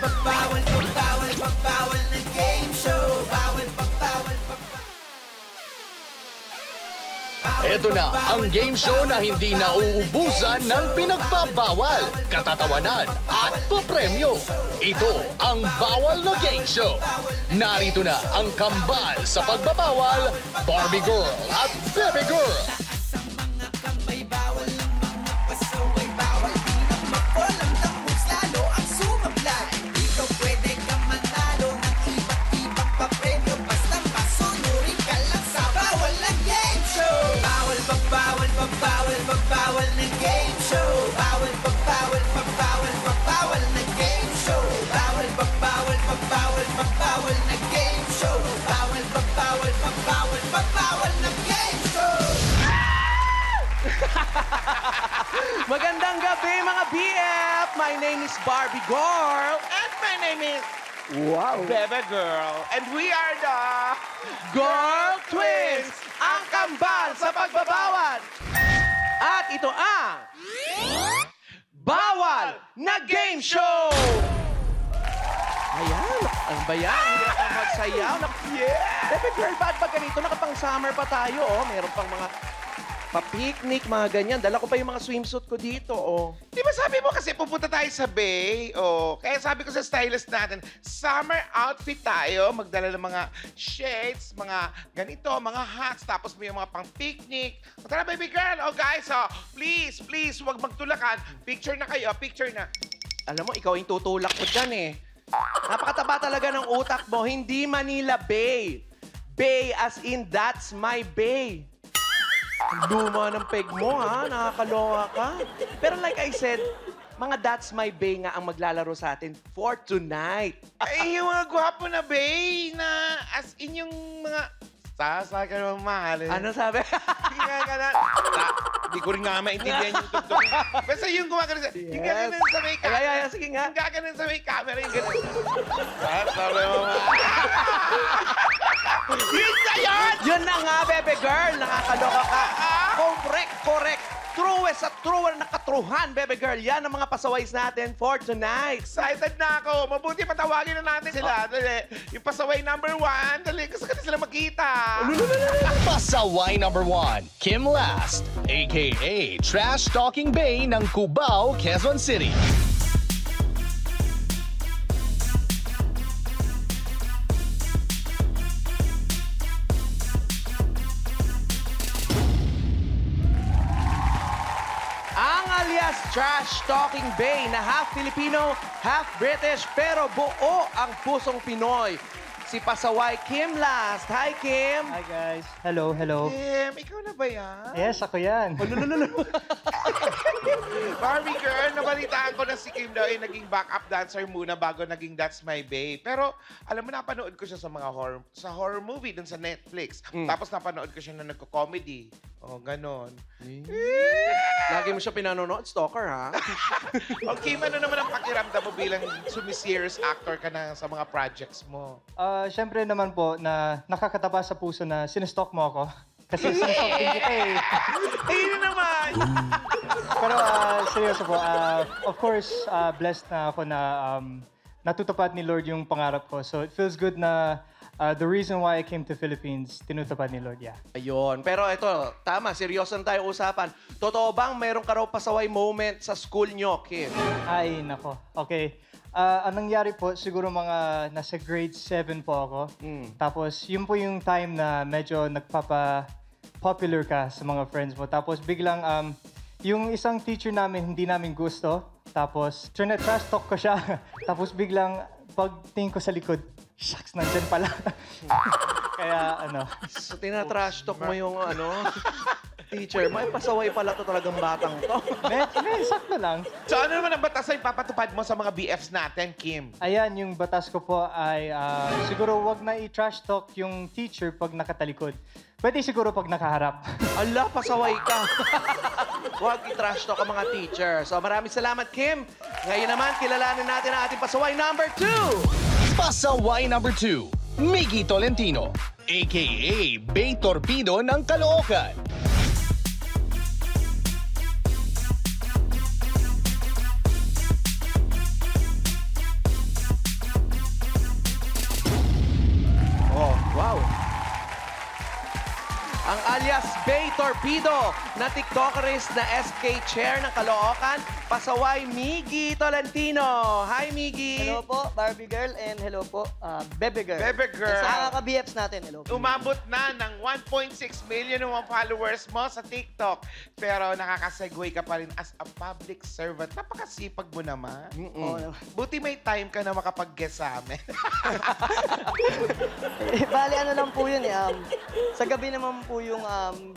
Bawal na game show. Ito na ang game show na hindi nauubusan ng pinagbabawal, katatawanan at papremyo. Ito ang Bawal na Game Show. Narito na ang kambal sa pagbabawal, Barbie Girl at Bebe Girl. Bawal na game show. Bawal na game show. Bawal na game show. Bawal na game show. Magandang gabi mga BF! My name is Barbie Girl. And my name is Wow! Bebe Girl. And we are the Girl Twins! Ang kambal sa pagbabawal! At ito ang Bawal na Game Show! Ayan, ang bayan, hindi na tayo magsayaw. Yeah! Bebe Girl, ba't ba ganito? Nakapang-summer pa tayo, oh. Meron pang mga pa-picnic, mga ganyan. Dala ko pa yung mga swimsuit ko dito, oh. Di ba sabi mo kasi pupunta tayo sa Bay? Oh, kaya sabi ko sa stylist natin, summer outfit tayo. Magdala ng mga shades, mga ganito, mga hats, tapos may mga pang-picnic. Tara, baby girl. Oh, guys, oh, please, huwag magtulakan. Picture na kayo, picture na. Alam mo, ikaw yung tutulak ko dyan, eh. Napakataba talaga ng utak mo. Hindi Manila Bay. Bay as in, that's my bay. Ang luma ng peg mo, ha? Nakakaloka ka. Pero like I said, mga That's My Bay nga ang maglalaro sa atin for tonight. Ay, yung mga gwapo na Bay na as in yung mga sasaka ng mahalin. Ano sabi? Hindi ko rin nga maintindihan yung tugtog. Basta yung gumagano sa... Yung gaganon sa may camera. Ay, sige nga. Yung gaganon sa may camera, yung gano'n. Sasaka ng Yun na yun! Yun na nga, bebe girl. Nakakaloka ka. Correct. Truest at truer na katruhan, bebe girl. Yan ang mga pasaways natin for tonight. Excited na ako. Mabuti patawagin na natin sila. Dali. Yung pasaway number 1. Dali, gusto ka na sila magkita. Pasaway number 1, Kim Last, a.k.a. Trash Talking Bay ng Cubao, Quezon City. Alias Trash Talking Bay na half Filipino, half British, pero buo ang pusong Pinoy. Si pasaway Kim Last. Hi, Kim! Hi, guys. Hello. Kim, ikaw na ba yan? Yes, ako yan. Barbie girl, nabalitaan ko na si Kim daw ay naging backup dancer muna bago naging That's My Bay. Pero alam mo, napanood ko siya sa mga horror movie dun sa Netflix. Tapos napanood ko siya na nagko-comedy. Oh, ganon. Lagi mo siya pinanonood, stalker, ha? Okay, ano naman ang pakiramdam mo bilang sumiserious actor ka na sa mga projects mo? Siyempre naman po na nakakataba sa puso na sinestalk mo ako. Kasi sinestalk din kita eh. Ayun naman! Pero seryoso po, of course, blessed na ako na natutupad ni Lord yung pangarap ko. So it feels good na the reason why I came to Philippines, tinutupad ni Lord, yeah. Ayun. Pero ito, tama, seryoso tayo usapan. Totoo bang meron ka raw pasaway moment sa school nyo, Kim? Ay, nako. Okay. Ang nangyari po, siguro mga nasa grade 7 po ako. Tapos, yun po yung time na medyo nagpapa-popular ka sa mga friends mo. Tapos, biglang, yung isang teacher namin, hindi namin gusto. Tapos, trash talk ko siya. Tapos, biglang, pagtingin ko sa likod, shucks, nandyan pala. Kaya, So, tinatrash talk mo yung, teacher, may pasaway pala to talagang batang to. sakto lang. So ano naman ang batas ay papatupad mo sa mga BFs natin, Kim? Ayan, yung batas ko po ay siguro wag na i-trash talk yung teacher pag nakatalikod. Pwede siguro pag nakaharap. Ala, pasaway ka. Huwag i-trash talk ang mga teacher. So maraming salamat, Kim. Ngayon naman, kilalanin natin ang ating pasaway number 2. Pasaway number 2, Miggy Tolentino, a.k.a. Bay Torpedo ng Caloocan. alias Bay Torpedo na TikTokerist na SK Chair ng Caloocan, pasaway Miggy Tolentino. Hi, Miggy! Hello po, Barbie Girl, and hello po, Bebe Girl. Bebe Girl. Sa kaka-BFs natin, hello po. Umabot na ng 1.6 million ng mga followers mo sa TikTok. Pero nakakasegue ka pa rin as a public servant. Napakasipag mo naman. Oo naman. Buti may time ka na makapag-guest sa amin. Bali, ano lang po yun eh. Sa gabi naman po yung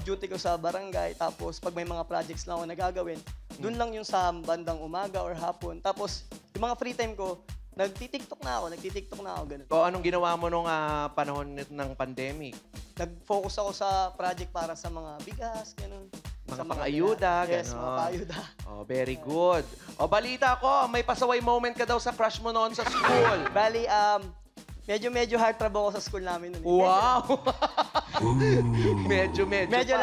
duty ko sa barangay. Tapos pag may mga projects lang ako nagagawin, dun lang yung sa bandang umaga or hapon. Tapos yung mga free time ko, nagtitiktok na ako, ganun. O anong ginawa mo nung panahon ng pandemic? Nag-focus ako sa project para sa mga bigas, ganun. Mga Sa pang-ayuda, Yes, ganon. mga pang-ayuda. Oh, very good. O balita ko, may pasaway moment ka daw sa crush mo noon sa school. Bali, medyo heartthrob ako sa school namin nun. Wow! medyo Medyo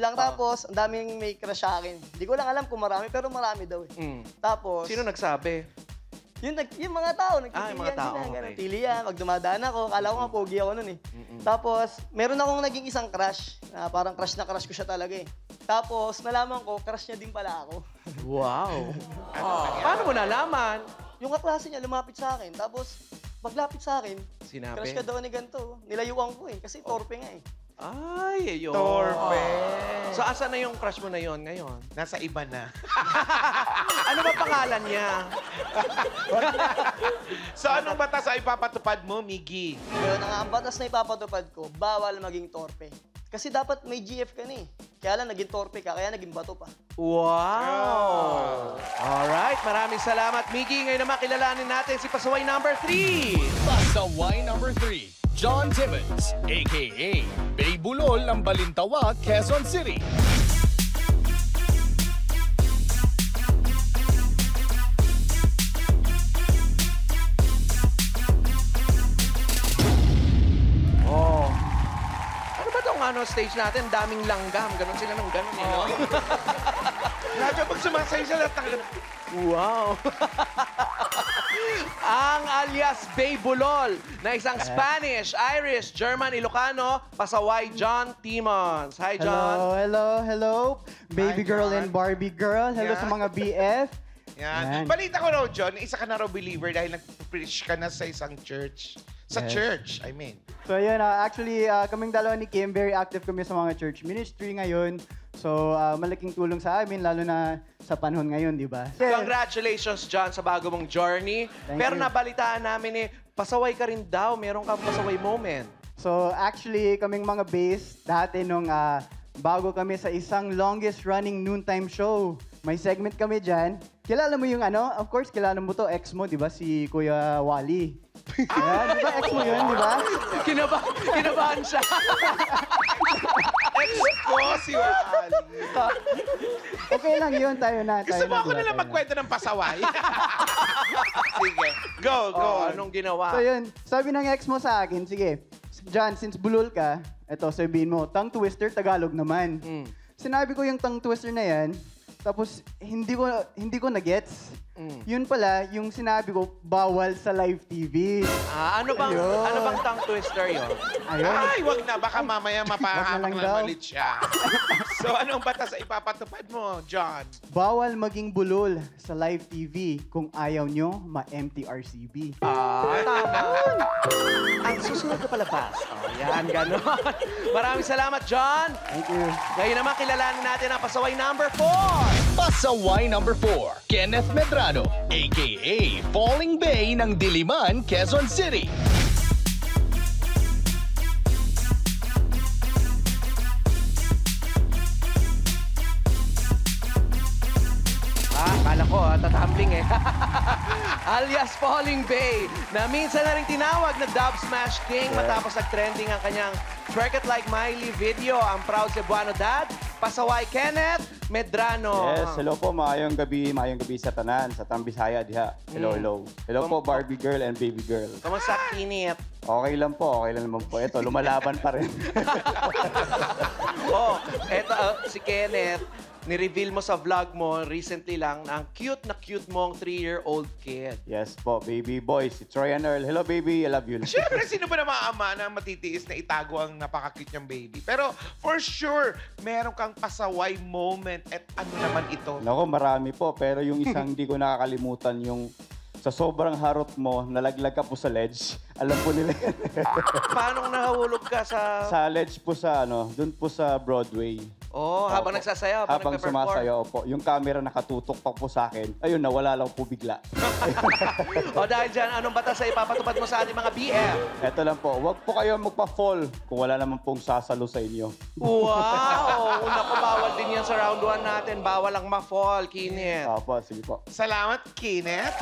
lang. Tapos, ang daming may crush sa akin. Hindi ko lang alam kung marami, pero marami daw eh. Mm. Tapos, Sino nagsabi? yung mga tao, yung mga nagtitilian tao, sila. okay. Ganun, tilian, pag dumadaan ako, kala ko nga pogi ako nun eh. Tapos, meron akong naging isang crush, na parang crush na crush ko siya talaga eh. Tapos, nalaman ko, crush niya din pala ako. Wow! Paano mo nalaman? Yung kaklase niya lumapit sa akin, tapos, paglapit sa akin, Sinabi? crush ka daw ni ganito. Nilayuan ko eh, kasi torpe nga eh. Ay, ayun. Torpe. So, asan na yung crush mo na yon ngayon? Nasa iba na. Ano ba pangalan niya? So, anong batas ay ipapatupad mo, Miggy? Pero ang batas na ipapatupad ko, bawal maging torpe. Kasi dapat may GF ka na eh. Kaya lang naging torpe ka, kaya naging bato pa. Wow! Alright, maraming salamat, Miggy. Ngayon naman kilalanin natin si pasaway number 3. Pasaway number 3, John Timmons, a.k.a. Bay Bulol ng Balintawa, Quezon City. Oh. Ano ba itong stage natin? Daming langgam. Ganon sila ng ganon. Eh, no? Grabe, pag sumasayo sila, Wow! Ang alias Bay Bulol na isang Spanish, Irish, German, Ilocano, pasaway John Timmons. Hi, John. Hello. Baby Hi, girl John. and Barbie girl. Hello Yeah. sa mga BF. Yan. Yan. Balita ko raw, John, isa ka na raw believer dahil nag-preach ka na sa isang church. Sa Yes. church, I mean. So yun, actually, kaming dalawa ni Kim, very active kami sa mga church ministry ngayon. So, malaking tulong sa amin, lalo na sa panahon ngayon, di ba? Congratulations, John, sa bago mong journey. Thank Pero you. nabalitaan namin pasaway ka rin daw. Meron kang pasaway moment. So, actually, kaming mga base, dati nung bago kami sa isang longest running noontime show, may segment kami dyan. Kilala mo yung of course, kilala mo to, ex mo, di ba? Si Kuya Wally. Ayan, di ba? Ex mo yun, di ba? Kinabahan siya. Ex ko, si Wally. Okay lang yun, tayo na. Gusto mo ako nalang magkwento ng pasaway? Sige. Go. Oh, anong ginawa? So yun, sabi ng ex mo sa akin, sige, John, since bulol ka, eto, sabihin mo, tongue twister, Tagalog naman. Sinabi ko yung tongue twister na yan, tapos hindi ko na-gets. Yun pala, yung sinabi ko, bawal sa live TV. Ano bang tongue twister yun? Ayun. Ay, wag na. Baka mamaya Wag na mapahamak lang na daw. malit siya. So, anong batas ay ipapatupad mo, John? Bawal maging bulol sa live TV kung ayaw nyo ma-MTRCB. Tama. Ang susunod na palabas. Oh, yan, gano'n. Maraming salamat, John. Thank you. Ngayon naman, kilalanin natin ang pasaway number 4. Pasaway number 4, Kenneth Medrano, a.k.a. Falling Bay ng Diliman, Quezon City. Kala ko, tatambling eh. Alias Falling Bay, na minsan na rin tinawag na Dub Smash King matapos nag-trending ang kanyang Twerk It Like Miley video. Ang proud Cebuano dad, pasaway Kenneth Medrano. Yes, hello po, maayong gabi sa tanan, sa Tambisaya diha. Hello. Hello po, Barbie girl and baby girl. Kamusta, Kinit? Okay lang naman po. Ito, lumalaban pa rin. Oh, eto si Kenneth. Nireveal mo sa vlog mo recently lang na ang cute na cute mong 3-year-old kid. Yes po, baby boy. Si Troy and Earl. Hello, baby. I love you. Siyempre, sino ba naman ama na matitiis na itago ang napaka-cute niyang baby? Pero for sure, meron kang pasaway moment. At ano naman ito? Nako, marami po. Pero yung isang hindi ko nakakalimutan, yung sa sobrang harot mo, nalaglag ka po sa ledge. Alam po nila yan. Paano nahulog ka sa... Sa ledge po sa, doon po sa Broadway. Oh, habang Opo. nagsasayaw, Habang nagpe-perform. sumasayaw po. Yung camera nakatutok pa po sa akin. Ayun, nawala lang po bigla. O dahil dyan, anong batas sa ipapatupad mo sa ating mga BF? Eto lang po, huwag po kayo magpa-fall kung wala naman pong sasalo sa inyo. Wow! Naku, bawal din yan sa round 1 natin. Bawal ang ma-fall, Kinit. Opo, sige po. Salamat, Kenneth.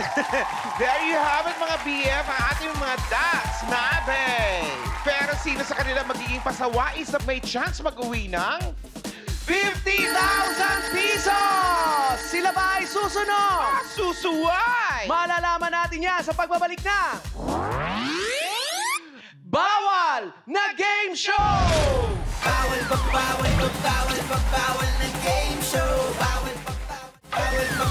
There you have it, mga BF, ang ating mga That's My Bae. Pero sino sa kanila magiging pasawais na may chance mag-uwi ng 50,000 pesos! Sila ba ay susunod? susuway? Malalaman natin yan sa pagbabalik na Bawal na Game Show! Bawal pag bawal pag bawal pag bawal ng game show. Bawal pag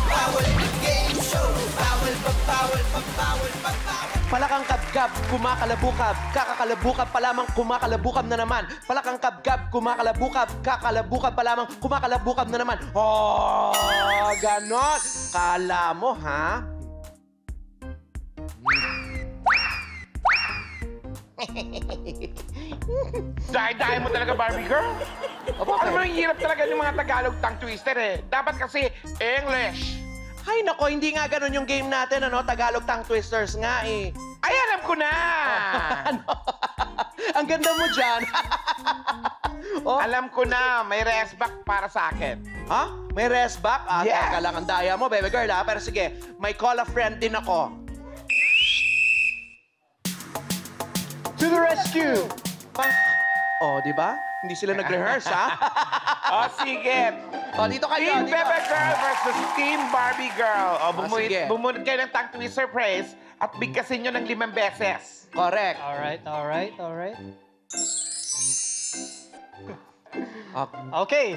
bawal ng game show. Bawal pag bawal pag bawal pag bawal. Palakang kabgab, kumakalabukab, kakakalabukab pa lamang, kumakalabukab na naman. Palakang kabgab, kumakalabukab, kakalabukab pa lamang, kumakalabukab na naman. Oh, ganon. Kala mo, ha? Dahil mo talaga, Barbie girl. Alam mo, yung hirap talaga ng mga Tagalog tongue twister eh. Dapat kasi English. Ay, nako, hindi nga ganon yung game natin, ano? Tagalog tongue twisters nga, eh. Ay, alam ko na! Ano? Ang ganda mo dyan. Oh, Alam ko na, may rest back para sa akin. ha? May rest back? Ah, Yes. teka lang ang daya mo, baby girl, ha? Pero sige, may call a friend din ako. To the rescue! Oh, di ba? Hindi sila nag-rehearse, ha? O, sige. Oh, dito kayo, Team dito. Bebe Girl versus Team Barbie Girl. O, sige. bumunod kayo ng tongue twister praise at bigkasin nyo ng 5 beses. Correct. Alright. Okay. Okay.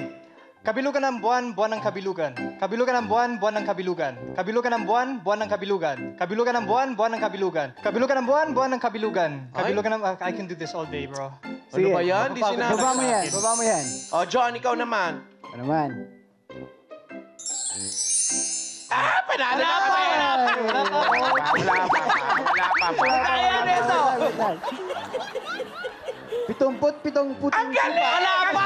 Kabilugan ng buwan, buwan ng kabilugan. Kabilugan ng buwan, buwan ng kabilugan. Kabilugan ng buwan, buwan ng kabilugan. Kabilugan ng buwan, buwan ng kabilugan. Kabilugan ng buwan, buwan ng kabilugan. Kabilugan ng... I can do this all day, bro. Ano ba yan? Di sinabi. Baba mo yan. Oh, John, ikaw naman. Ano naman? Ah, panalo na kami! Wala pa. Kaya nito. 70 puting Ang galing! Wala pa.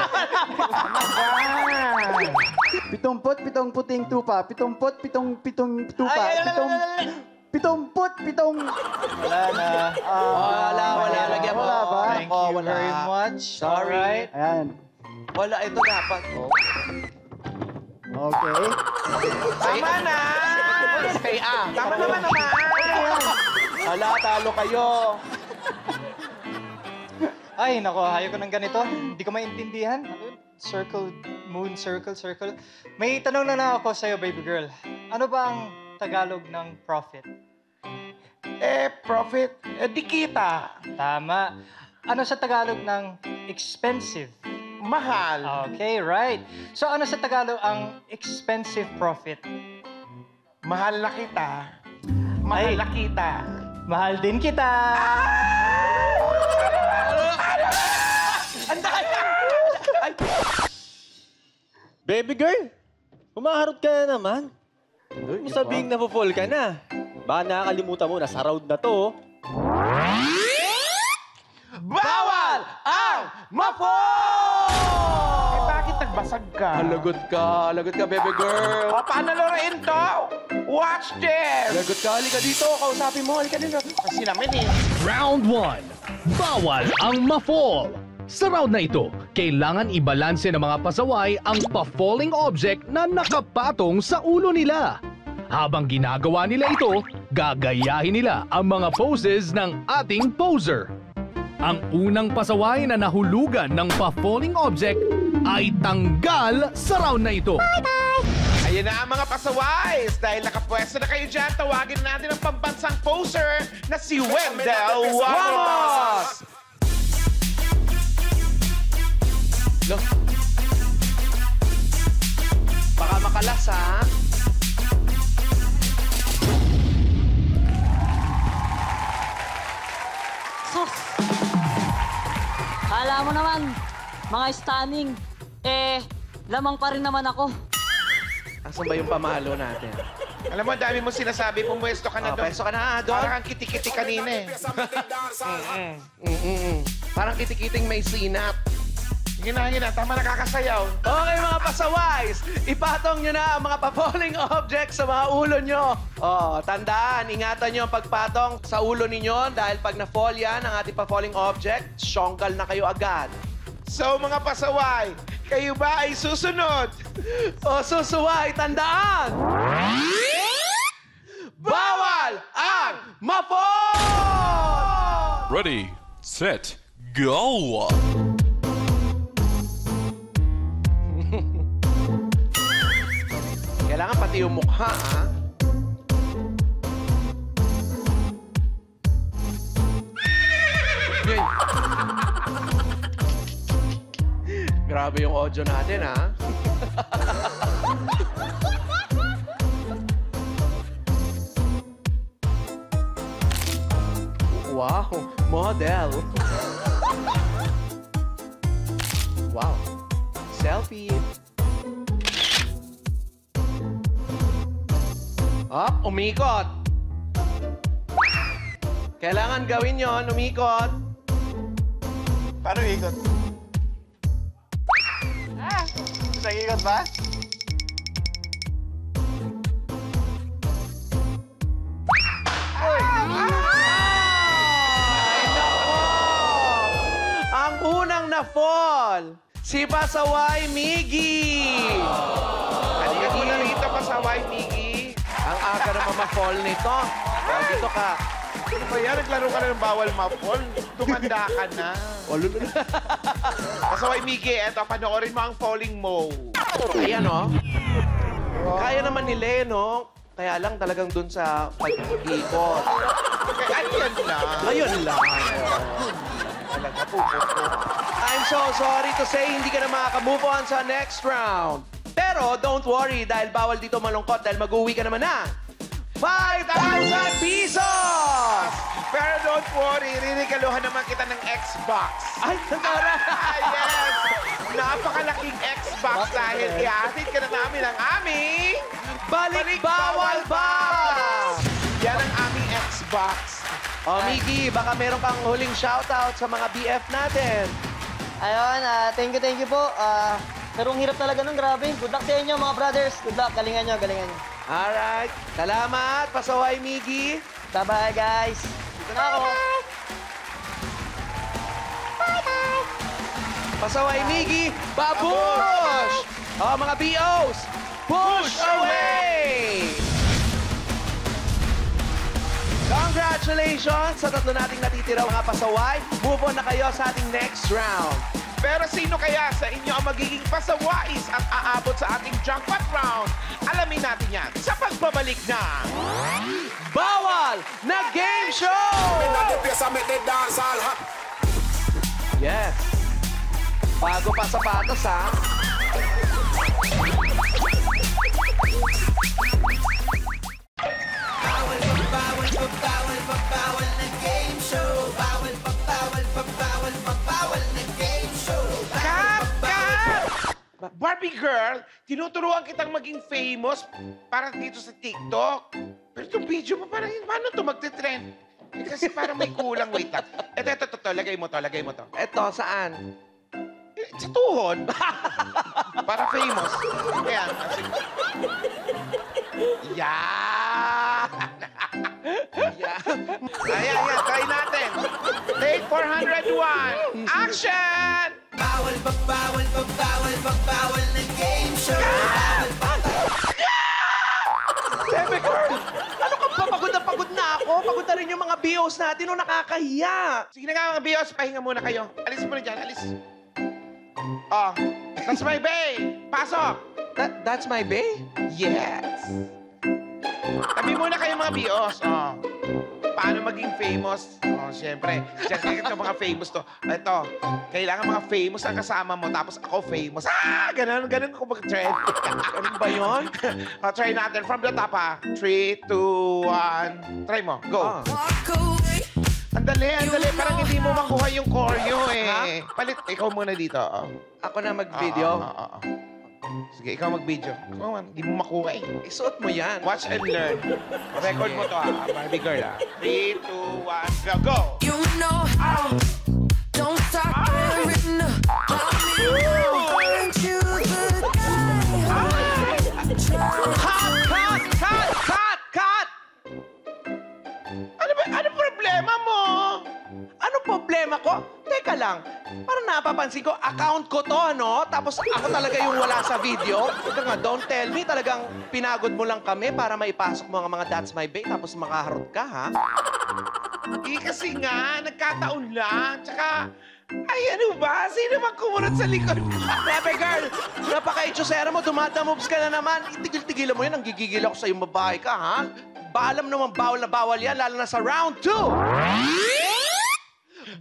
70 puting tupa. 70 tupa. Ay, 70 Wala na. Wala. Lagyan mo. Wala ba? Thank Oh, you wala. very much. Sorry. Alright. Ayan. Wala, ito dapat. Oh. Okay. Tama na! Stay Tama naman. Hala, talo kayo. Ay, nako, ayaw ko ng ganito. Hindi ko maintindihan. Circle, moon, circle. May tanong na ako sa'yo, baby girl. Ano ba ang Tagalog ng profit? Profit, di kita. Tama. Ano sa Tagalog ng expensive? Mahal. Okay, right. So ano sa Tagalog ang expensive profit? Mahal na kita. Mahal Ay. na kita. Mahal din kita. Ay, Baby girl, humaharot ka na naman. Huwag mo sabihing na-fall ka na. Baka nakakalimutan mo, nasa round na to. bawal ang ma-fall! Bakit nagbasag ka? Lagot ka, baby girl. O, paano luruin to? Watch this! Lagot ka, halika dito. Kausapin mo, halika dito. Kasi namin eh. Round 1. Bawal ang ma-fall. Sa round na ito, kailangan ibalanse ng mga pasaway ang pa-falling object na nakapatong sa ulo nila. Habang ginagawa nila ito, gagayahin nila ang mga poses ng ating poser. Ang unang pasaway na nahulugan ng pa-falling object ay tanggal sa round na ito. Ayan na ang mga pasaways. Dahil nakapwesto na kayo dyan, tawagin natin ang pambansang poser na si Wendell Wamos! Baka makalas, ha? Sus! Kala mo naman, mga stunning, lamang pa rin naman ako. Asan ba yung pamalo natin? Alam mo, dami mo sinasabi, pumwesto ka na doon. Pwesto ka na, doon. Parang kang kiti-kiti kanina eh. Parang kitikiting may sinap. Hingin na, tama nakakasayaw. Okay, mga pasaways, ipatong nyo na ang mga pa-falling objects sa mga ulo nyo. Oh, tandaan, ingatan nyo ang pagpatong sa ulo ninyo dahil pag na-fall yan, ang ating pa-falling object, syonggal na kayo agad. So, mga pasaway, kayo ba ay susunod? O susuway, tandaan! Bawal ang ma-fall! Ready, set, go! Kailangan pati yung mukha, ha? Yay. Grabe yung audio natin, ha? Wow, model. Wow. Selfie. Up, umikot. Kailangan gawin yon, umikot. Paano ikot? Nag-ikot ba? Ay, nako! Ang unang na-fall, si Pasaway Miggy. Halika mo na rito, pasaway, Miggy. Ang aga naman ma-fall nito. Oh, dito ka. Ano ba yan? Naglaro ka na ng bawal ma-fall. Tumanda ka na. Pasaway, Miggy, eto, panoorin mo ang falling mo. Ayan, oh. Kaya naman ni Leno. Kaya lang talagang dun sa pag-ikot. Kaya yan lang. Ayun lang. Talaga, puputo. I'm so sorry to say, hindi ka na makaka-move on sa next round. Pero don't worry, dahil bawal dito malungkot, dahil mag-uwi ka naman na. 5,000 pesos! Pero don't worry, rinigaluhan naman kita ng Xbox. Ay, tara! Yes! Napakalaking Xbox dahil ihatid ka na namin ang aming... Balik Bawal Box! Yan ang aming Xbox. O, Miggy, baka meron kang huling shoutout sa mga BF natin. Ayun, thank you po. Pero ang hirap talaga nun, grabe. Good luck sa inyo, mga brothers. Good luck, galingan nyo, galingan nyo. Alright. Salamat, Pasaway Miggy. Bye-bye, guys. Dito na ako. Pasaway Miggy, babush! O, mga BOs, push away! Congratulations sa tatlo nating natitira mga pasaway. Move on na kayo sa ating next round. Pero sino kaya sa inyo ang magiging pasawais at aabot sa ating jackpot round? Alamin natin yan sa pagbabalik na... Bawal na Game Show! Yes. Bago pa sapatos, ha? Bawal na game show. Bawal na game show. Barbie girl, tinuturuan kitang maging famous para dito sa TikTok. Pero itong video mo, parang paano ito magte-trend? Eh, kasi parang may kulang. Wait lang. Ito. Lagay mo to. Eto, saan? Eh, sa tuhod. Para famous. Ayan. Yan. Ayan. Try natin. Take 401. Action! Bawal na game show. Bebe girl! Ano ka ba? Pagod na ako. Pagod na rin yung mga BOs natin. O, nakakahiya. Sige na nga mga Bios, pahinga muna kayo. Alis mo na dyan, alis. Oh, that's my bay. Pasok. That's my bay? Yes. Tabi muna kayo mga Bios. Oh. paano maging famous? Oh, siyempre. Siyempre, ito mga famous to. Ito, kailangan mga famous ang kasama mo, tapos ako famous. Ganun ko mag-trend. Ano ba yun? Try natin from the top, ha? 3, 2, 1. Try mo. Go. Andali. Parang hindi mo makuha yung choreo, eh. Palit, ikaw muna dito. Ako na mag-video? Sige, ikaw mag-video. Hindi mo makuha, eh. Isuot mo yan. Watch and learn. Record mo to, ha? Barbie girl, ha? 3, 2, 1, go! You know how. Don't stop worrying about me. Aren't you the Cut! Ano problema mo? Ano problema ko? Teka lang, parang napapansin ko, account ko to, ano? Tapos ako talaga yung wala sa video. Ito nga, don't tell me, talagang pinagod mo lang kami para maipasok mo ang mga That's My Bae, tapos makaharot ka, ha? Kasi nga, nagkataon lang. Tsaka, ay ano ba? Sino bang kumunod sa likod mo? Pepe girl, napaka-itsosera mo, dumadamoves ka na naman. Itigil-tigilan mo yan, ang gigigil ako sa'yo, babae ka, ha? Baalam naman, bawal na bawal yan, lalo na sa round 2.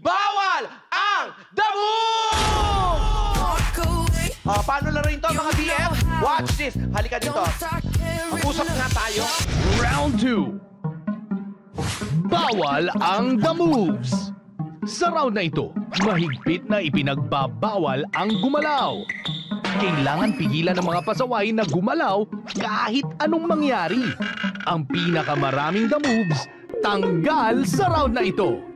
Bawal ang The Moves! Paano laruin to, mga BF? Watch this. Halika dito. Mag-usap nga tayo. Round 2. Bawal ang The Moves. Sa round na ito, mahigpit na ipinagbabawal ang gumalaw. Kailangan pigilan ng mga pasaway na gumalaw kahit anong mangyari. Ang pinakamaraming The Moves, tanggal sa round na ito.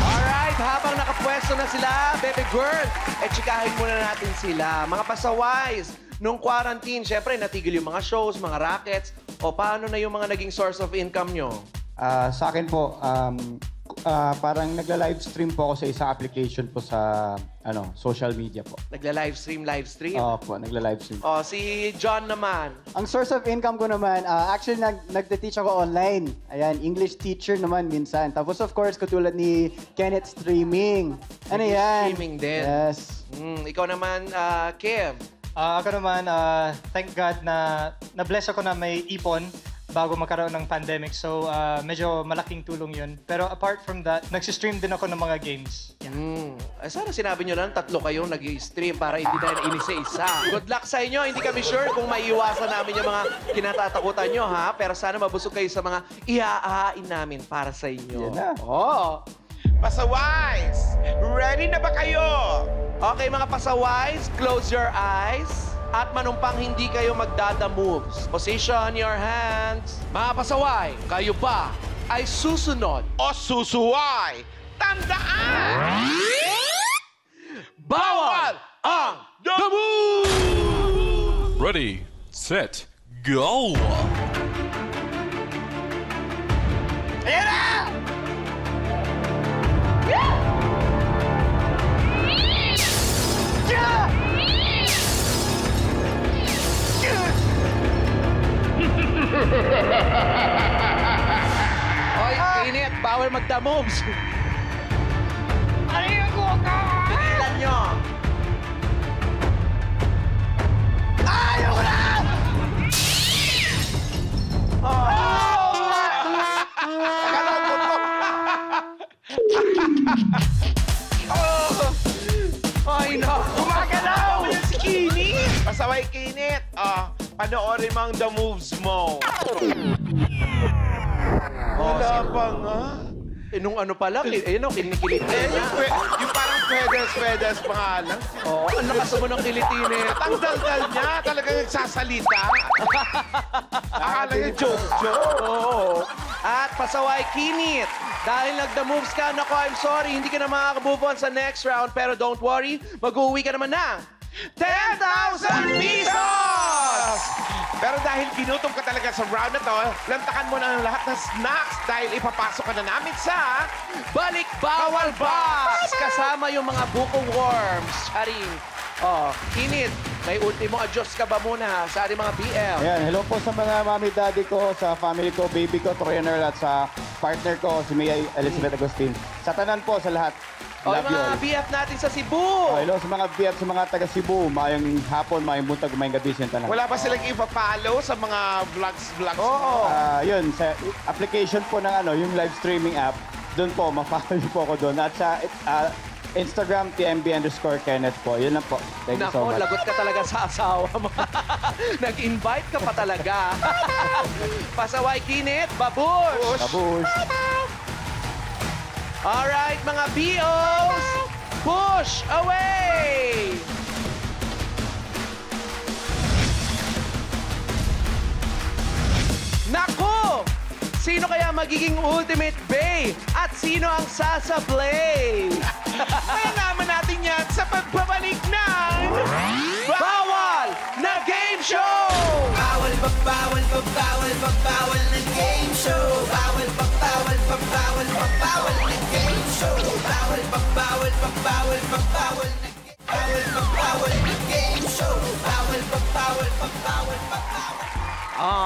Alright, habang nakapwesto na sila, baby girl, chikahin muna natin sila. Mga pasaways, nung quarantine, syempre, natigil yung mga shows, mga rackets, o paano na yung mga naging source of income nyo? Sa akin po, parang nagla-livestream po ako sa isang application po sa social media po. Nagla-livestream? Opo, nagla-livestream. O, si John naman. Ang source of income ko naman, actually nagte-teach ako online. Ayan, English teacher naman minsan. Tapos of course, katulad ni Kenneth, streaming. Ano yan? Streaming din. Yes. Ikaw naman, Kev. Ako naman, thank God na na-bless ako na may ipon bago magkaroon ng pandemic. So, medyo malaking tulong yun. Pero apart from that, nagsistream din ako ng mga games. Sana sinabi nyo lang, 3 kayong nag-stream para hindi na inisa-isa. Good luck sa inyo. Hindi kami sure kung maiiwasan namin yung mga kinatatakutan nyo, ha? Pero sana mabusog kayo sa mga iaahain namin para sa inyo. Yan na. Oh. Pasaways, ready na ba kayo? Okay, mga pasaways, close your eyes. At manumpang hindi kayo magdada-moves. Position your hands. Mga pasaway, kayo ba ay susunod O susuway, tandaan! Bawal ang The Moves! Ready, set, go! Ayan na! Hoy, init, bawal magda moves. Tigilan nyo. Ayaw na! Ay, no. Gumagalaw! Si Kinit! Pasaway Kinit! Panoorin mo ang The Moves mo. Wala pa nga. Nung ano pala, kinikilit niya. Yung parang feathers pa nga lang. Oo, ang lakas mo ng kilitinin. At ang daldal niya, talagang nagsasalita. Akala niya joke. Oo. At pasaway Kinit. Dahil nag-the moves ka, nako, I'm sorry, hindi ka na makaka-move on sa next round. Pero don't worry, mag-uwi ka naman ng 10,000 pesos! Pero dahil ginutom ka talaga sa round na to, lantakan mo na ang lahat ng snacks dahil ipapasok ka na namin sa Balik Bawal Box! Kasama yung mga buko worms. Charing. Kinit, may ultimo adios ka ba muna sa ating mga BL? Ayan, hello po sa mga mami daddy ko, sa family ko, baby ko, trainer, at sa partner ko, si Mia Elizabeth Agustin. Sa tanan po, sa lahat. O, Love you mga all. BF natin sa Cebu. Hello sa mga BF, sa mga taga Cebu. Mayang hapon, mayang buntag, mayang gabi siya tanan. Wala ba silang ipa-follow sa mga vlogs mo? Yun, sa application po ng yung live streaming app, doon po, ma-follow niyo po ako doon. At sa Instagram, TMB_Kenneth po. Yun lang po. Thank you so Nako, much. lagot ka talaga sa asawa mo. Nag-invite ka pa talaga. Pasaway Kinit, babush! Babush! Alright, mga BOs, push away! Nako! Sino kaya magiging ultimate bay? At sino ang sasablay? Malalaman natin yan sa pagbabalik ng... Bawal na Game Show! Bawal na game show. Bawal na game show. Bawal na game show.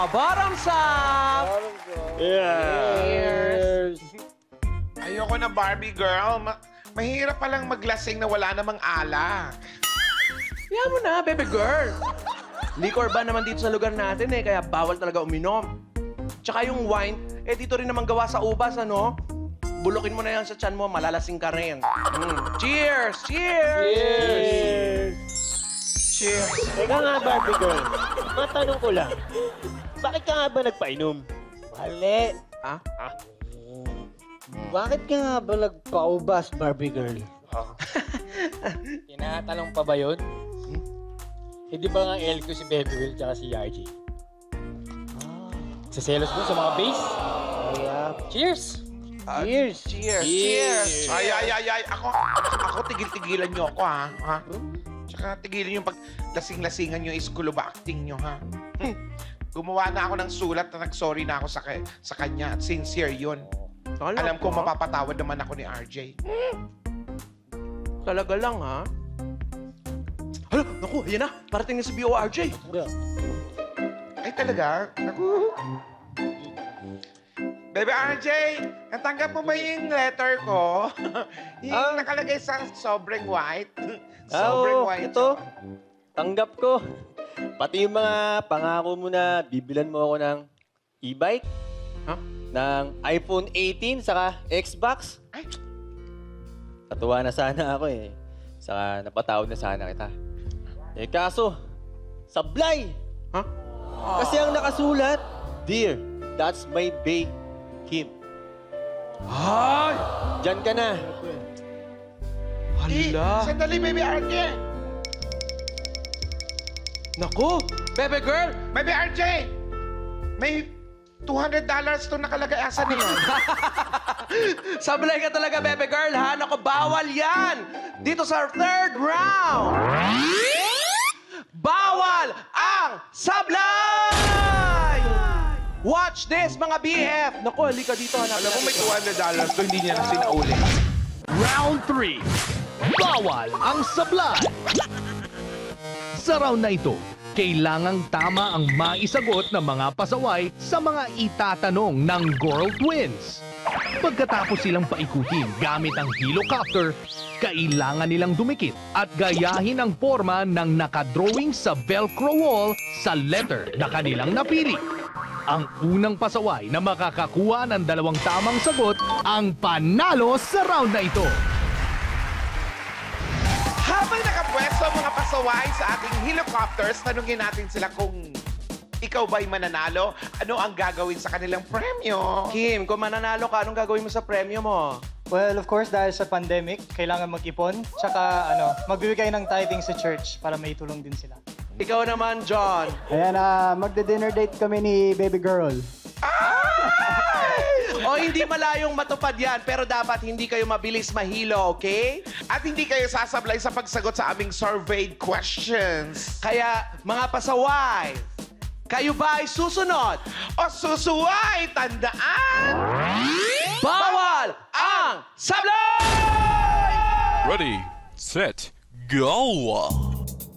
Bottom up! Yes! Ayoko na, Barbie girl. Mahirap palang maglasing na wala namang alak. Yan mo na, baby girl. Liquor ban naman dito sa lugar natin kaya bawal talaga uminom. Tsaka yung wine, dito rin naman gawa sa ubas, ano? Bulukin mo na yan sa tiyan mo, malalasing ka rin. Cheers! Cheers! Cheers! Teka nga, Barbie girl. Matanong ko lang. Bakit ka nga ba nagpainom? Mali. Ah? Bakit ka nga ba nagpaubas, Barbie girl? Tinatanong pa ba yun? Hindi ba nga L ko si Baby Will tsaka si RJ? Sa selos mo sa mga base? Cheers! Cheers! Cheers! Ay. Ako tigil-tigilan nyo ako, ha? Tsaka tigilan yung pag-lasing-lasingan nyo is kuluba acting nyo, ha? Gumawa na ako ng sulat na nag-sorry na ako sa kanya at sincere yun. Alam ko mapapatawad naman ako ni RJ. Talaga lang, ha? Hala, naku, ayan na. Parating na si BORJ. Ay, talaga? Naku. Baby RJ, natanggap mo ba yung letter ko? Yung nakalagay sa sobrang white. Sobrang white. Ito. Tanggap ko. Pati yung mga pangako mo na bibilan mo ako ng e-bike, ng iPhone 18, saka Xbox. Ay. Natuwa na sana ako eh. Saka napatawad na sana kita. Kaso, sablay! Kasi ang nakasulat, Dear, that's my bae, Kim. Ay! Diyan ka na. Hala! Sandali, Baby RJ. Naku! Baby girl! Baby RJ! May $200 to nakalagay. Asan niya? Sablay ka talaga, baby girl, ha? Naku, bawal yan! Dito sa third round! Bawal ang sablay! Watch this, mga BF! Naku, halika dito. Alam mo, may $200 to, hindi niya na sinauli. Round 3. Bawal ang sablay. Sa round na ito, kailangang tama ang maisagot ng mga pasaway sa mga itatanong ng Girl Twins. Pagkatapos silang paikutin gamit ang helicopter, kailangan nilang dumikit at gayahin ang forma ng nakadrawing sa Velcro wall sa letter na kanilang napili. Ang unang pasaway na makakakuha ng 2 tamang sagot ang panalo sa round na ito. Habang nakapwesto ang mga pasaway sa ating helicopters, tanungin natin sila kung ikaw ba'y mananalo? Ano ang gagawin sa kanilang premyo? Kim, kung mananalo ka, anong gagawin mo sa premyo mo? Well, of course, dahil sa pandemic, kailangan mag-ipon. Tsaka, magbibigay ng tithing sa church para may tulong din sila. Ikaw naman, John. Ayan, magde-dinner date kami ni baby girl. O hindi malayong matupad yan, pero dapat hindi kayo mabilis mahilo, okay? At hindi kayo sasablay sa pagsagot sa aming surveyed questions. Kaya, mga pasaway, kayo ba ay susunod? O susuway, tandaan! Bawal ang sablay! Ready, set, go!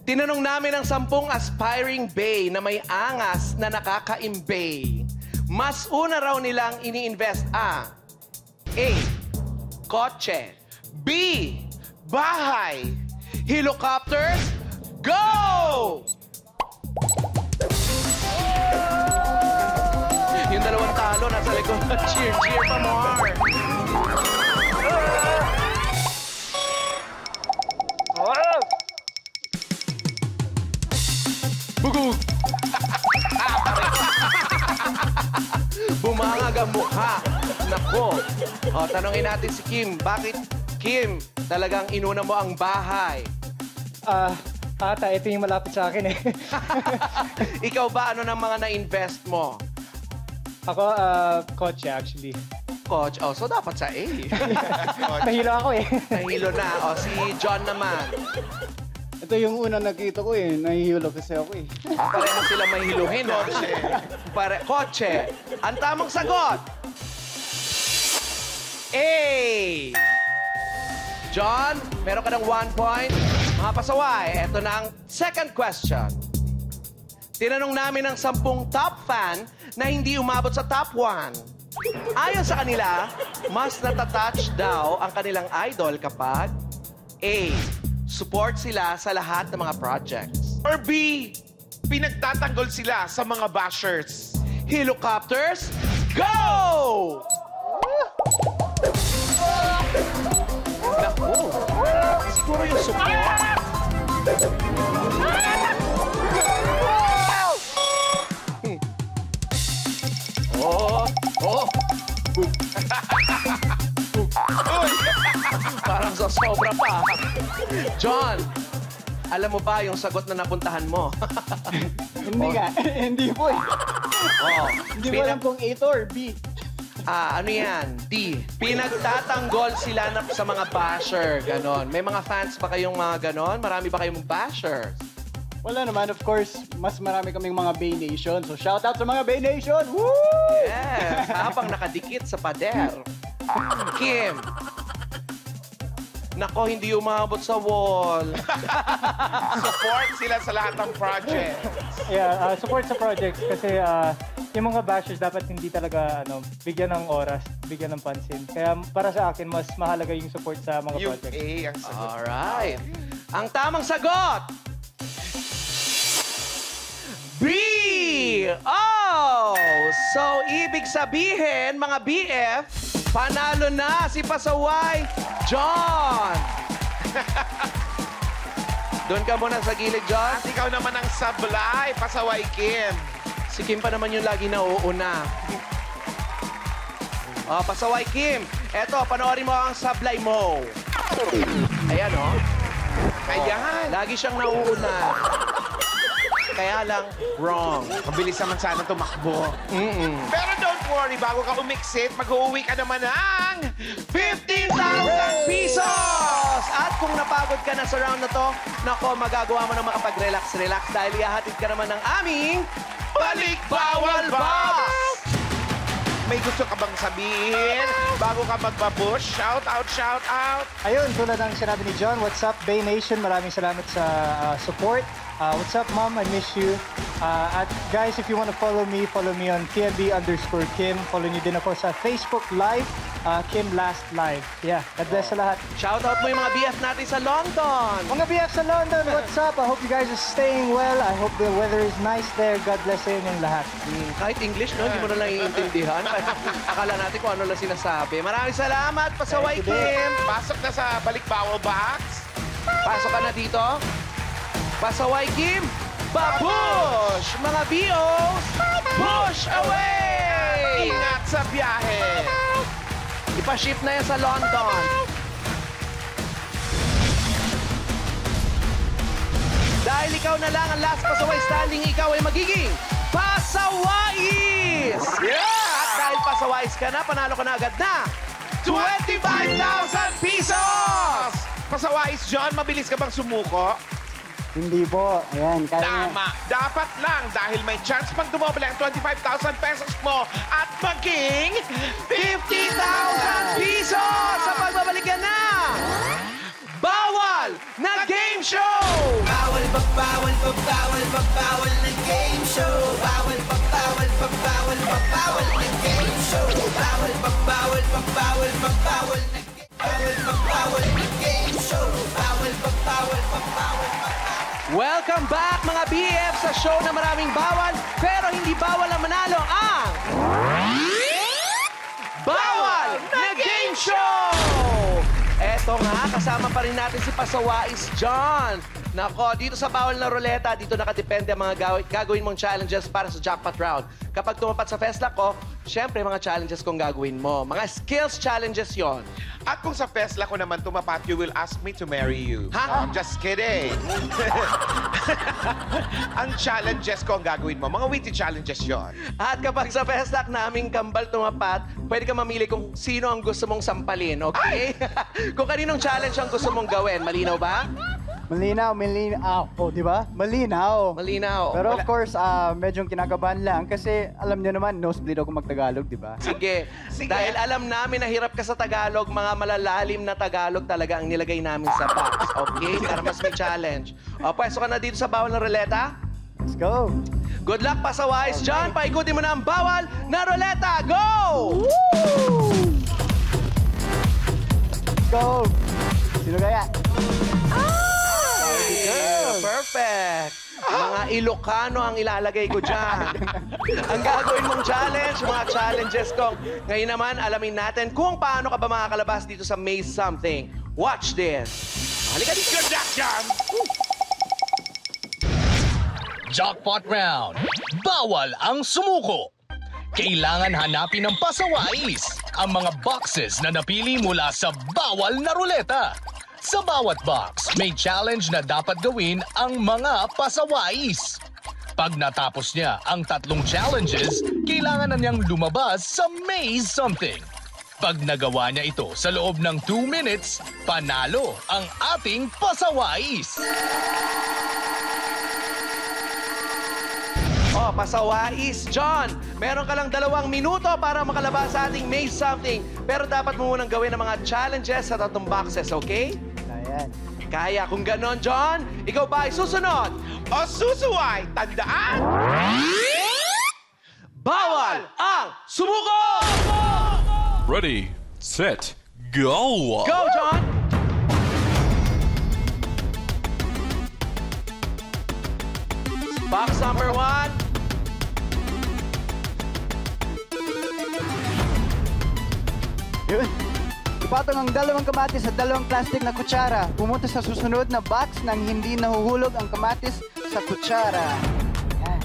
Tinanong namin ang 10 aspiring bae na may angas na nakaka-imbay. Mas una raw nilang ini-invest A. Kotse. B. Bahay. Helicopters, go! Yung dalawang talo nasa likod. Cheer, cheer pa more. Bugug! Bumangag ang mukha. Nako. O, tanongin natin si Kim. Bakit, Kim, talagang inuna mo ang bahay? Ata, ito yung malapit sa akin eh. Ikaw ba, ano ng mga na-invest mo? Ako, kotse actually. Coach, oh, so dapat sa A. Nahilo ako eh. Nahilo na. O, si John naman. Ito yung una nakita ko eh. Nahihilo kasi ako eh. Pareho sila mahiluhin. Kotse. Kotse. Ang tamang sagot. A. John, meron ka ng 1 point. Mga pasaway, ito na ang second question. Tinanong namin ng 10 top fan na hindi umabot sa top 1. Ayon sa kanila, mas natatouch daw ang kanilang idol kapag A. Support sila sa lahat ng mga projects. Or B. Pinagtatanggol sila sa mga bashers. Helicopters, go! Naku, siguro yung support. Oh, oh. Parang sa sobra pa. John, alam mo ba yung sagot na napuntahan mo? Hindi nga. Hindi po eh. Oh, Hindi ko alam kung A to or B. ano yan? D. Pinagtatanggol sila sa mga basher. Ganon. May mga fans ba kayong mga ganon? Marami ba kayong bashers? Wala naman, of course, mas marami kaming mga Bay Nation. So, shout out sa mga Bay Nation! Woo! Yes, habang nakadikit sa pader. Kim. Nako, hindi umabot sa wall. Support sila sa lahat ng project. Yeah, support sa projects kasi yung mga bashers dapat hindi talaga bigyan ng oras, bigyan ng pansin. Kaya para sa akin, mas mahalaga yung support sa mga Yung projects. A ang sagot. Alright. Ang tamang sagot! B! Oh! So, ibig sabihin, mga BF, panalo na si Pasaway John! Doon ka muna sa gilid, John. At ikaw naman ang sablay, Pasaway Kim. Si Kim pa naman yung lagi nauuna. Oh, Pasaway Kim. Eto, panoorin mo ang sablay mo. Ayan, oh. Ayan. Lagi siyang nauuna. Kaya lang, wrong. Mabilis naman sana tumakbo. Mm-mm. Pero don't worry, bago ka umiksit, mag-uwi ka naman ng 15,000 pesos! At kung napagod ka na sa round na to, nako, magagawa mo na makapag-relax-relax dahil ihahatid ka naman ng aming Balik Bawal Box! May gusto ka bang sabihin bago ka magbabush? Shout out, shout out! Ayun, tulad ng sinabi ni John, what's up, Bay Nation? Maraming salamat sa support. What's up, Mom? I miss you. At guys, if you want to follow me on TMB_Kim. Follow niyo din ako sa Facebook Live, Kim Last Live. Yeah, God bless sa lahat. Shoutout mo yung mga BF natin sa London. Mga BF sa London, what's up? I hope you guys are staying well. I hope the weather is nice there. God bless sa inyong lahat. Kahit English, no? Hindi mo na lang iintindihan. Akala natin kung ano lang sinasabi. Maraming salamat, Pasaway Kim. Pasok na sa Balik Bawal Box. Pasok ka na dito. Pasaway Kim, babush! Mga BOs, push away! Ingat sa biyahe! Ipa-ship na yan sa London. Dahil ikaw na lang ang last pasaway standing, ikaw ay magiging pasawais! Yeah! At dahil pasawais ka na, panalo ka na agad na 25,000 pesos! Pasawais, John, mabilis ka bang sumuko? Hindi po. Ayan, kaya Tama. Dapat lang dahil may chance pang dumoble ang 25,000 pesos mo at maging 50,000 pesos sa pagbabalik ka na! Bawal na game show! Bawal pa, bawal pa, bawal pa, bawal na game show. Bawal pa, bawal pa, bawal pa, bawal na game show. Bawal pa, bawal pa, bawal pa, bawal na game show. Bawal pa, bawal Welcome back mga BF sa show na maraming bawal pero hindi bawal ang manalo ang Bawal na Game Show! Eto nga, kasama pa rin natin si Pasawais John. Nako, dito sa Bawal na Ruleta, dito nakadepende ang mga gagawin mong challenges para sa jackpot round. Kapag tumapat sa Festlock ko, syempre mga challenges kong gagawin mo. Mga skills challenges yon. At kung sa Festlock ko naman tumapat, you will ask me to marry you. Ha? I'm just kidding. Ang challenges ko ang gagawin mo. Mga witty challenges yon. At kapag sa Festlock naming kambal tumapat, pwede ka mamili kung sino ang gusto mong sampalin, okay? Kung kaninong challenge ang gusto mong gawin. Malinaw ba? Malinaw. Oh, di ba? Malinaw. Pero of course, medyo kinakabahan lang kasi alam niyo naman, nosebleed ako mag-Tagalog, di ba? Sige. Dahil alam namin na hirap ka sa Tagalog, mga malalalim na Tagalog talaga ang nilagay namin sa box. Okay? Para mas may challenge. O, pwesto ka na dito sa Bawal na Ruleta? Let's go. Good luck, Pasawais. John, paikutin mo na ang Bawal na Ruleta. Go! Let's go. Sino kaya? Perfect! Mga Ilocano ang ilalagay ko dyan. Ang gagawin mong challenge, mga challenges ko. Ngayon naman, alamin natin kung paano ka ba makakalabas dito sa Maze Something. Watch this. Halika dito. Good luck, John! Jackpot round. Bawal ang sumuko. Kailangan hanapin ng pasawais ang mga boxes na napili mula sa Bawal na Ruleta. Sa bawat box, may challenge na dapat gawin ang mga pasawais. Pag natapos niya ang 3 challenges, kailangan na niyang lumabas sa Maze Something. Pag nagawa niya ito sa loob ng 2 minutes, panalo ang ating pasawais. Oh, Pasawais, John, meron ka lang 2 minuto para makalabas sa ating Maze Something. Pero dapat mo munang gawin ang mga challenges sa 3 boxes, okay? Ayan. Kaya kung ganon, John, ikaw ba ay susunod? O susuway, tandaan! Bawal ang sumuko! Ready, set, go! Go, John! Box number 1. Yun. Ipatong ang 2 kamatis sa 2 plastic na kutsara. Pumunta sa susunod na box nang hindi nahuhulog ang kamatis sa kutsara. Yan.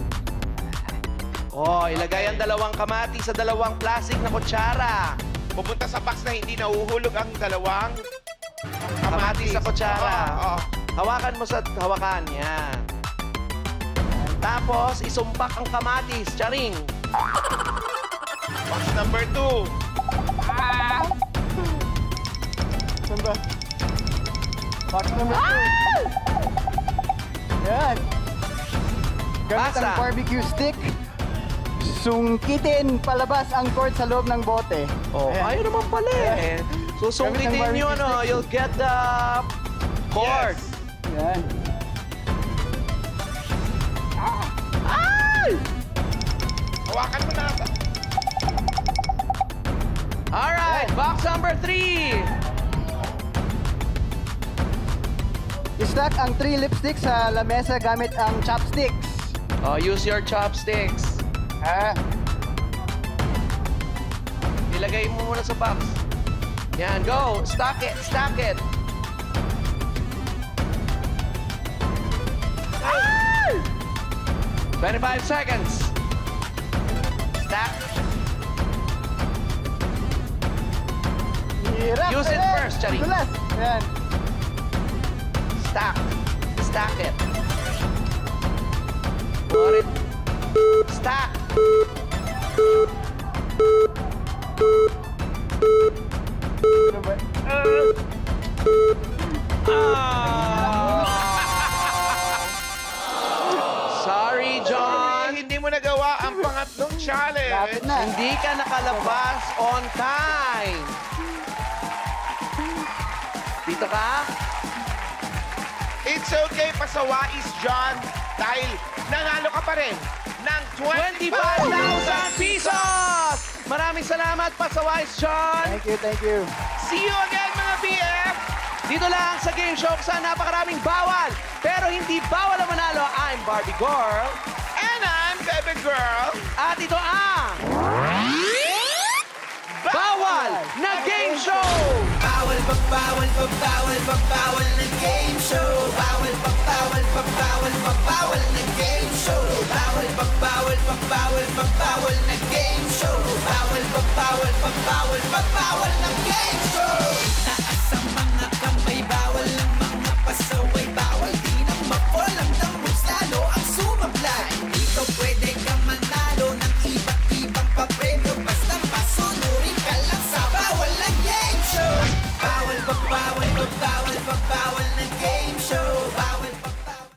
Oh, ilagay ang 2 kamatis sa 2 plastic na kutsara. Pupunta sa box na hindi nahuhulog ang 2 Kamatis sa kutsara. Oo. Hawakan mo sa hawakan. Yan. Tapos, isumpak ang kamatis. Charing. Box number 2. Saan ba? Box number 2. Yan. Gamit ang Pasa. barbecue stick. Sungkitin palabas ang cord sa loob ng bote. Oh, ayaw naman pala eh. Susungkitin Gamit ang nyo, barbecue no? stick. You'll get the cord. Yan. Hawakan mo na. Alright, box number 3. I-stack ang 3 lipsticks sa lamesa gamit ang chopsticks. Oh, use your chopsticks. Ilagay mo muna sa box. Yan, go. Stack it, stack it. 25 seconds. Stack. Hirap. Use it first, Charing. Dulas. Yan. Stack. Stack it. Put it. Stack. Ano ba? Sorry, John. Hindi mo nagawa ang pangatlong challenge. Lapit na. Hindi ka nakalabas on time. Dito ka? It's okay, pasawais, John. Dahil nanalo ka pa rin ng 25,000 pesos! Maraming salamat, Pasawais, John! Thank you, thank you. See you again, mga BF! Dito lang sa game show sa napakaraming bawal. Pero hindi bawal ang manalo. I'm Barbie Girl. And I'm Baby Girl. At ito ang... Bawal na Game Show! Bawal na game show. Bawal na game show. Bawal na game show. Bawal na game show. Naasamang